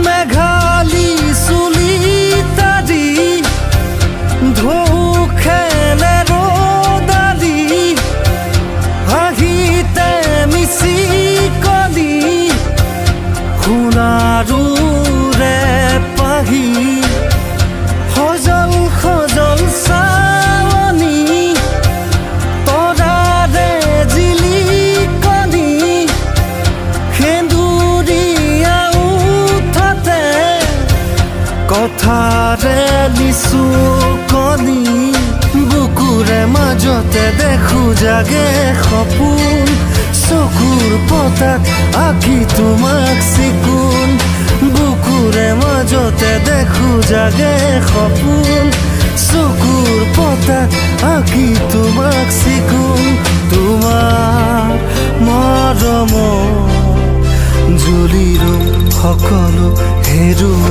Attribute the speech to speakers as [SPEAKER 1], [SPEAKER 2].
[SPEAKER 1] মেঘালী চুলি তাৰি ঢৌ খেলে ৰ'দালি হাঁহিতে মিচিকলি সোণাৰুৰে পাহি সজল সজল চাৱনি তৰাৰে জিলিকনি সেন্দুৰীয়া উঠতে কথাৰে লিচু কণী বুকুৰে মাজতে দেখো জাগে সপোন চকুৰ পতাত আঁকি তোমাক চিকুণ বুকুৰে মাজতে দেখো জাগে সপোন চকুৰ পতাত আঁকি তোমাক চিকুণ তোমাৰ মৰম জুলিৰো সকলো হেৰুৱা